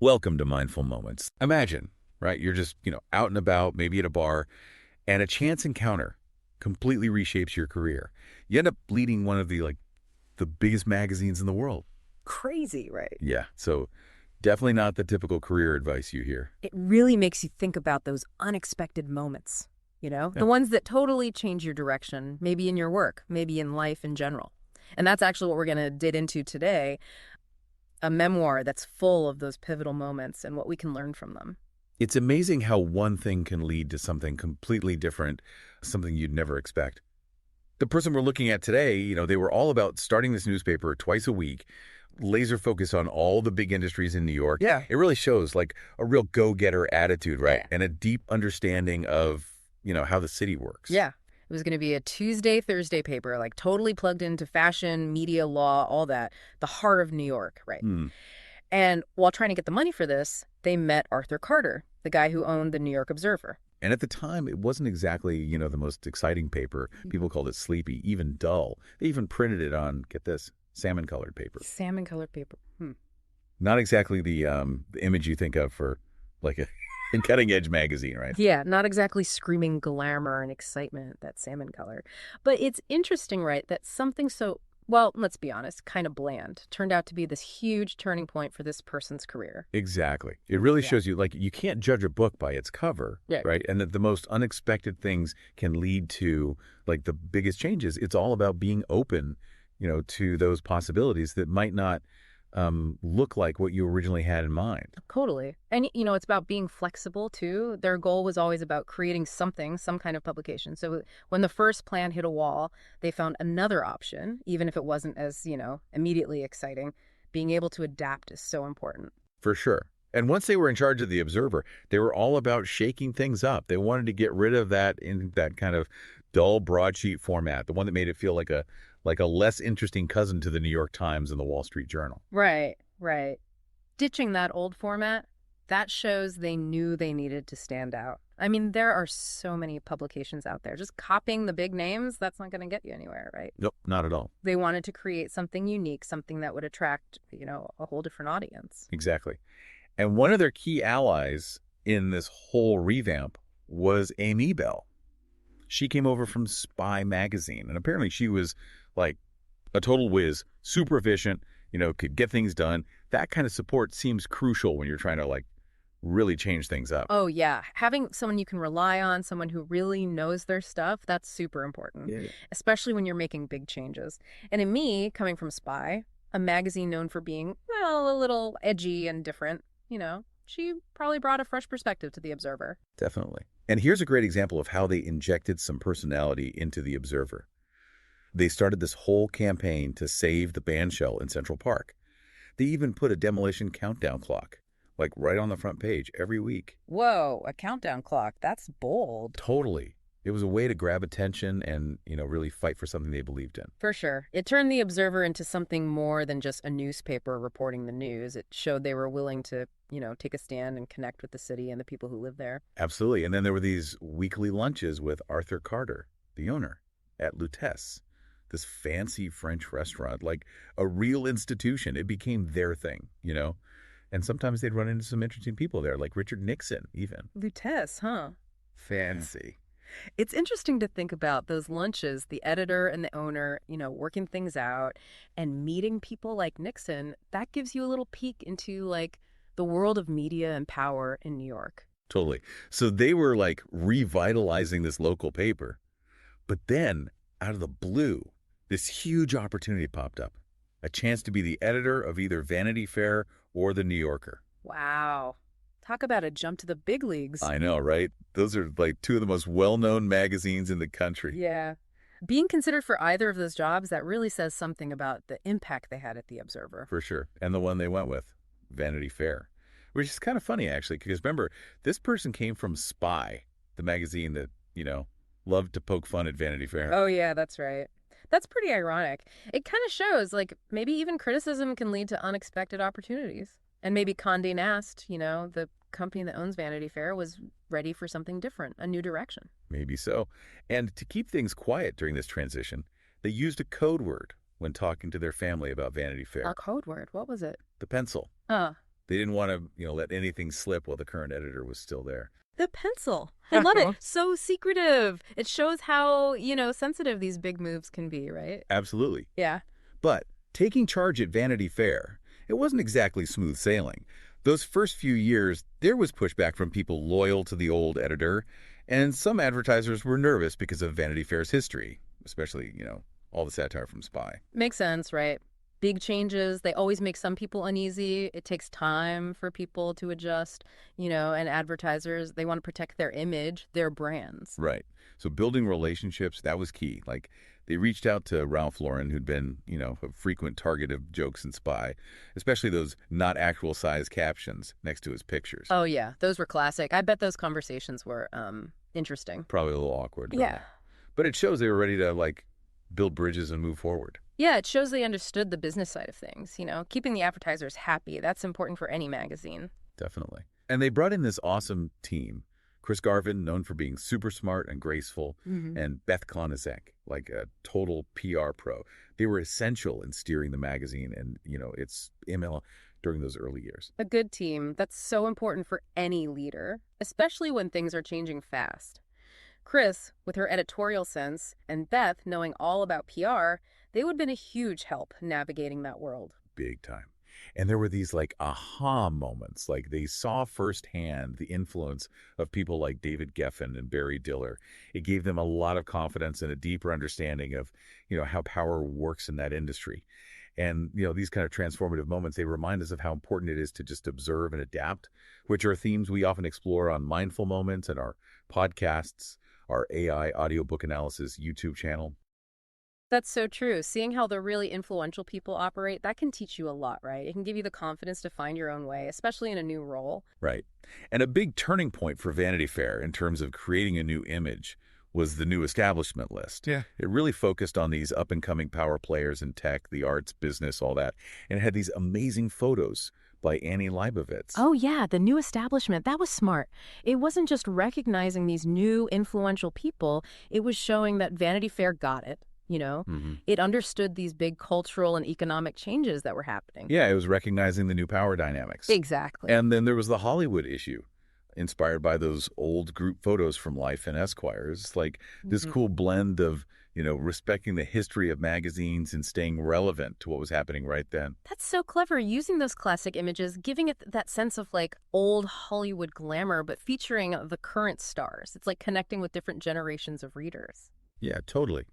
Welcome to Mindful Moments. Imagine, right? You're just, out and about, maybe at a bar, and a chance encounter completely reshapes your career. You end up leading one of the biggest magazines in the world. Crazy, right? Yeah, so definitely not the typical career advice you hear. It really makes you think about those unexpected moments, Yeah. the ones that totally change your direction, maybe in your work, maybe in life in general. And that's actually what we're going to dig into today, a memoir that's full of those pivotal moments and what we can learn from them. It's amazing how one thing can lead to something completely different, something you'd never expect. The person we're looking at today, they were all about starting this newspaper twice a week, laser focus on all the big industries in New York. Yeah. It really shows like a real go-getter attitude, right? Yeah. And a deep understanding of, how the city works. Yeah. It was going to be a Tuesday, Thursday paper, like totally plugged into fashion, media, law, all that, the heart of New York, right? Hmm. And while trying to get the money for this, they met Arthur Carter, the guy who owned the New York Observer. And at the time, it wasn't exactly, the most exciting paper. People called it sleepy, even dull. They even printed it on, get this, salmon-colored paper. Salmon-colored paper. Not exactly the image you think of for like a cutting-edge magazine, right? Yeah, not exactly screaming glamour and excitement, that salmon color. But it's interesting, right, that something so, well, let's be honest, kind of bland turned out to be this huge turning point for this person's career. Exactly. It really Yeah. shows you, like, you can't judge a book by its cover, Yeah. right? And that the most unexpected things can lead to, like, the biggest changes. It's all about being open, to those possibilities that might not look like what you originally had in mind. Totally. And, it's about being flexible, too. Their goal was always about creating something, some kind of publication. So when the first plan hit a wall, they found another option, even if it wasn't as, immediately exciting. Being able to adapt is so important. For sure. And once they were in charge of the Observer, they were all about shaking things up. They wanted to get rid of that kind of dull broadsheet format, the one that made it feel like a less interesting cousin to the New York Times and the Wall Street Journal. Right, right. Ditching that old format, that shows they knew they needed to stand out. I mean, there are so many publications out there. Just copying the big names, that's not going to get you anywhere, right? Nope, not at all. They wanted to create something unique, something that would attract, a whole different audience. Exactly. And one of their key allies in this whole revamp was Amy Bell. She came over from Spy magazine, and apparently she was like a total whiz, super efficient, could get things done. That kind of support seems crucial when you're trying to really change things up. Oh, yeah. Having someone you can rely on, someone who really knows their stuff, that's super important, Yeah. especially when you're making big changes. And in me, coming from Spy, a magazine known for being, well, a little edgy and different, she probably brought a fresh perspective to the Observer. Definitely. And here's a great example of how they injected some personality into the Observer. They started this whole campaign to save the band shell in Central Park. They even put a demolition countdown clock, like right on the front page every week. Whoa, a countdown clock. That's bold. Totally. It was a way to grab attention and, really fight for something they believed in. For sure. It turned the Observer into something more than just a newspaper reporting the news. It showed they were willing to, take a stand and connect with the city and the people who live there. Absolutely. And then there were these weekly lunches with Arthur Carter, the owner, at Lutece, this fancy French restaurant, like a real institution. It became their thing. And sometimes they'd run into some interesting people there, like Richard Nixon, even. Lutece, huh? Fancy. It's interesting to think about those lunches, the editor and the owner, working things out and meeting people like Nixon. That gives you a little peek into the world of media and power in New York. Totally. So they were revitalizing this local paper. But then, out of the blue, this huge opportunity popped up. A chance to be the editor of either Vanity Fair or The New Yorker. Wow. Talk about a jump to the big leagues. I know, right? Those are two of the most well-known magazines in the country. Yeah. Being considered for either of those jobs, that really says something about the impact they had at the Observer. For sure. And the one they went with, Vanity Fair. Which is kind of funny, actually, because remember, this person came from Spy, the magazine that, loved to poke fun at Vanity Fair. Oh, yeah, that's right. That's pretty ironic. It kind of shows, maybe even criticism can lead to unexpected opportunities. And maybe Condé Nast, the company that owns Vanity Fair, was ready for something different, a new direction. Maybe so. And to keep things quiet during this transition, they used a code word when talking to their family about Vanity Fair. A code word. What was it? The pencil. Oh, They didn't want to, let anything slip while the current editor was still there. The pencil. I love it. So secretive. It shows how, sensitive these big moves can be, right? Absolutely. Yeah. But taking charge at Vanity Fair, it wasn't exactly smooth sailing. Those first few years, there was pushback from people loyal to the old editor, and some advertisers were nervous because of Vanity Fair's history, especially, all the satire from Spy. Makes sense, right? Big changes, they always make some people uneasy. It takes time for people to adjust, and advertisers, they want to protect their image, their brands. Right. So building relationships, that was key. Like they reached out to Ralph Lauren, who'd been, a frequent target of jokes and Spy, especially those not actual size captions next to his pictures. Oh, yeah, those were classic. I bet those conversations were interesting. Probably a little awkward. Yeah. But it shows they were ready to, build bridges and move forward. Yeah, it shows they understood the business side of things, keeping the advertisers happy. That's important for any magazine. Definitely. And they brought in this awesome team. Chris Garvin, known for being super smart and graceful, and Beth Klonizek, like a total PR pro. They were essential in steering the magazine and, its email during those early years. A good team. That's so important for any leader, especially when things are changing fast. Chris, with her editorial sense, and Beth knowing all about PR, they would have been a huge help navigating that world. Big time. And there were these aha moments. Like they saw firsthand the influence of people like David Geffen and Barry Diller. It gave them a lot of confidence and a deeper understanding of, how power works in that industry. And, these kind of transformative moments, they remind us of how important it is to just observe and adapt, which are themes we often explore on Mindful Moments and our podcasts, our AI audiobook analysis YouTube channel. That's so true. Seeing how the really influential people operate, that can teach you a lot, right? It can give you the confidence to find your own way, especially in a new role. Right. And a big turning point for Vanity Fair in terms of creating a new image was the new establishment list. Yeah. It really focused on these up-and-coming power players in tech, the arts, business, all that. And it had these amazing photos by Annie Leibovitz. Oh, yeah, the new establishment. That was smart. It wasn't just recognizing these new influential people. It was showing that Vanity Fair got it. It understood these big cultural and economic changes that were happening. Yeah, it was recognizing the new power dynamics. Exactly. And then there was the Hollywood issue, inspired by those old group photos from Life and Esquire. It's like this cool blend of, respecting the history of magazines and staying relevant to what was happening right then. That's so clever, using those classic images, giving it that sense of old Hollywood glamour, but featuring the current stars. It's like connecting with different generations of readers. Yeah, totally.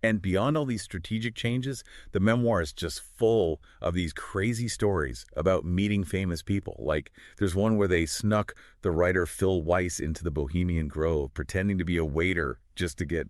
And beyond all these strategic changes, the memoir is just full of these crazy stories about meeting famous people. Like there's one where they snuck the writer Phil Weiss into the Bohemian Grove, pretending to be a waiter just to get,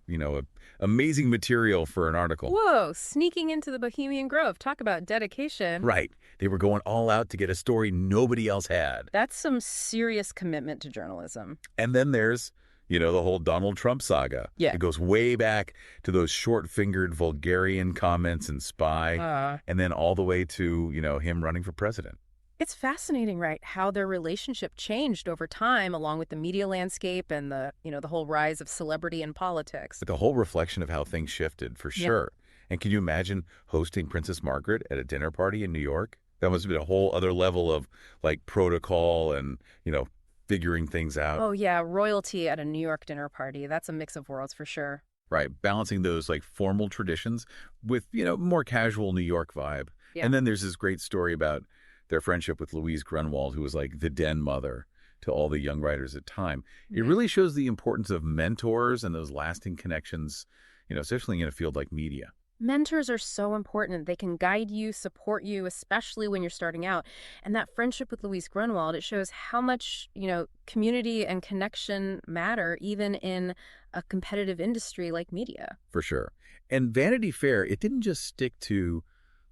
amazing material for an article. Whoa, sneaking into the Bohemian Grove. Talk about dedication. Right. They were going all out to get a story nobody else had. That's some serious commitment to journalism. And then there's the whole Donald Trump saga. Yeah. It goes way back to those short-fingered vulgarian comments in Spy, and then all the way to, him running for president. It's fascinating, right, how their relationship changed over time along with the media landscape and the whole rise of celebrity in politics. But the whole reflection of how things shifted, for sure. And can you imagine hosting Princess Margaret at a dinner party in New York? That must have been a whole other level of, protocol and, figuring things out. Oh, yeah, royalty at a New York dinner party. That's a mix of worlds for sure. Right, balancing those formal traditions with, more casual New York vibe. Yeah. And then there's this great story about their friendship with Louise Grunwald, who was the den mother to all the young writers at the time. It really shows the importance of mentors and those lasting connections, especially in a field like media. Mentors are so important. They can guide you, support you, especially when you're starting out. And that friendship with Louise Grunwald, it shows how much, community and connection matter even in a competitive industry like media. For sure. And Vanity Fair, it didn't just stick to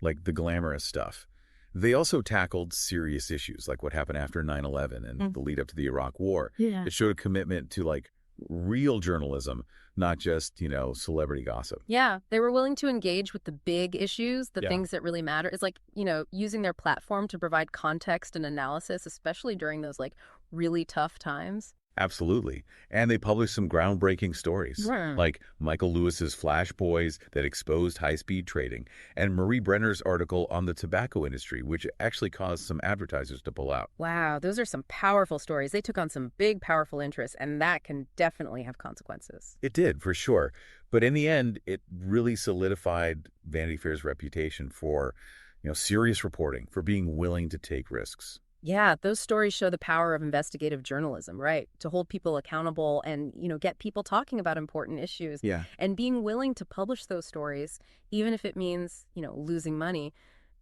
the glamorous stuff. They also tackled serious issues like what happened after 9/11 and the lead up to the Iraq War. Yeah. It showed a commitment to real journalism, not just, celebrity gossip. Yeah, they were willing to engage with the big issues, the things that really matter. It's using their platform to provide context and analysis, especially during those really tough times. Absolutely. And they published some groundbreaking stories, Hmm. like Michael Lewis's Flash Boys that exposed high-speed trading, and Marie Brenner's article on the tobacco industry, which actually caused some advertisers to pull out. Wow, those are some powerful stories. They took on some big, powerful interests, and that can definitely have consequences. It did, for sure. But in the end, it really solidified Vanity Fair's reputation for, serious reporting, for being willing to take risks. Yeah, those stories show the power of investigative journalism, right? To hold people accountable and, get people talking about important issues Yeah. and being willing to publish those stories, even if it means, losing money,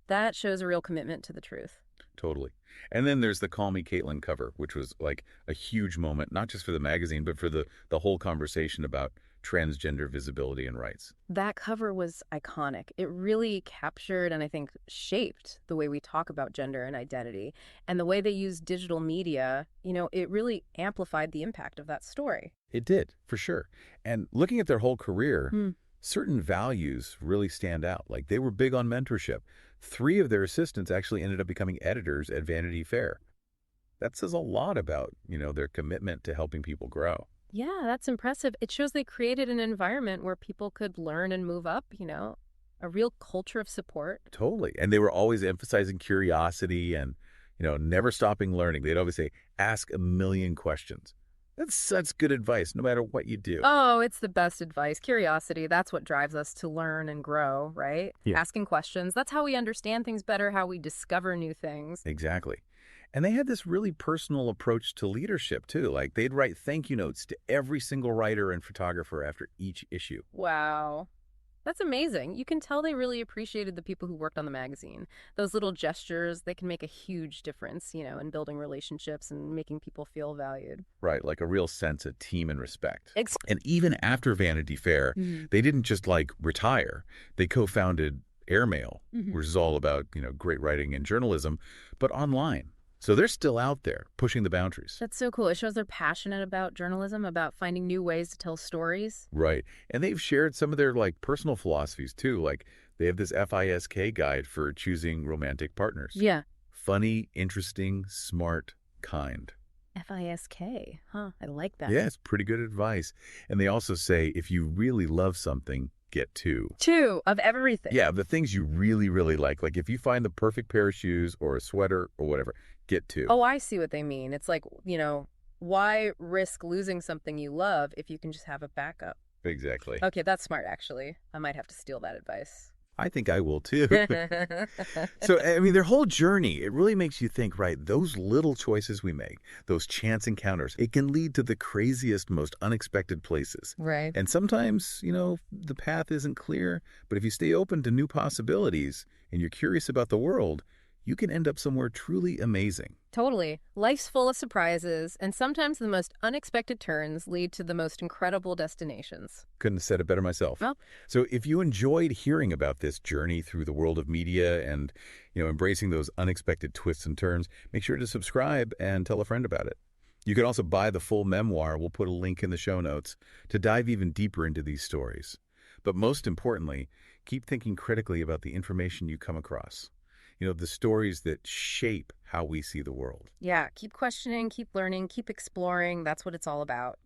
that shows a real commitment to the truth. Totally. And then there's the Call Me Caitlin cover, which was like a huge moment, not just for the magazine, but for the whole conversation about transgender visibility and rights. That cover was iconic. It really captured and I think shaped the way we talk about gender and identity. And the way they used digital media, it really amplified the impact of that story. It did, for sure. And looking at their whole career, Hmm. certain values really stand out. Like they were big on mentorship. 3 of their assistants actually ended up becoming editors at Vanity Fair. That says a lot about, their commitment to helping people grow. Yeah, that's impressive. It shows they created an environment where people could learn and move up, a real culture of support. Totally. And they were always emphasizing curiosity and, never stopping learning. They'd always say, ask a million questions. That's good advice, no matter what you do. Oh, it's the best advice. Curiosity, that's what drives us to learn and grow, right? Yeah. Asking questions, that's how we understand things better, how we discover new things. Exactly. And they had this really personal approach to leadership, too. Like they'd write thank you notes to every single writer and photographer after each issue. Wow. That's amazing. You can tell they really appreciated the people who worked on the magazine. Those little gestures, they can make a huge difference, in building relationships and making people feel valued. Right, like a real sense of team and respect. Ex- And even after Vanity Fair, Mhm. they didn't just like retire. They co-founded Airmail, Mhm. which is all about, great writing and journalism, but online. So they're still out there pushing the boundaries. That's so cool. It shows they're passionate about journalism, about finding new ways to tell stories. Right. And they've shared some of their like personal philosophies too. Like they have this FISK guide for choosing romantic partners. Yeah. Funny, interesting, smart, kind. FISK. Huh. I like that. Yeah, it's pretty good advice. And they also say if you really love something, get 2. Two of everything. Yeah, the things you really, really like. Like if you find the perfect pair of shoes or a sweater or whatever, get 2. Oh, I see what they mean. It's like, why risk losing something you love if you can just have a backup? Exactly. Okay, that's smart, actually. I might have to steal that advice. I think I will too. So, I mean, their whole journey, it really makes you think, right? Those little choices we make, those chance encounters, it can lead to the craziest, most unexpected places. Right. And sometimes, the path isn't clear, but if you stay open to new possibilities and you're curious about the world, you can end up somewhere truly amazing. Totally. Life's full of surprises, and sometimes the most unexpected turns lead to the most incredible destinations. Couldn't have said it better myself. Well, So if you enjoyed hearing about this journey through the world of media and, embracing those unexpected twists and turns, make sure to subscribe and tell a friend about it. You can also buy the full memoir. We'll put a link in the show notes to dive even deeper into these stories. But most importantly, keep thinking critically about the information you come across. The stories that shape how we see the world. yeah, keep questioning, keep learning, keep exploring. That's what it's all about.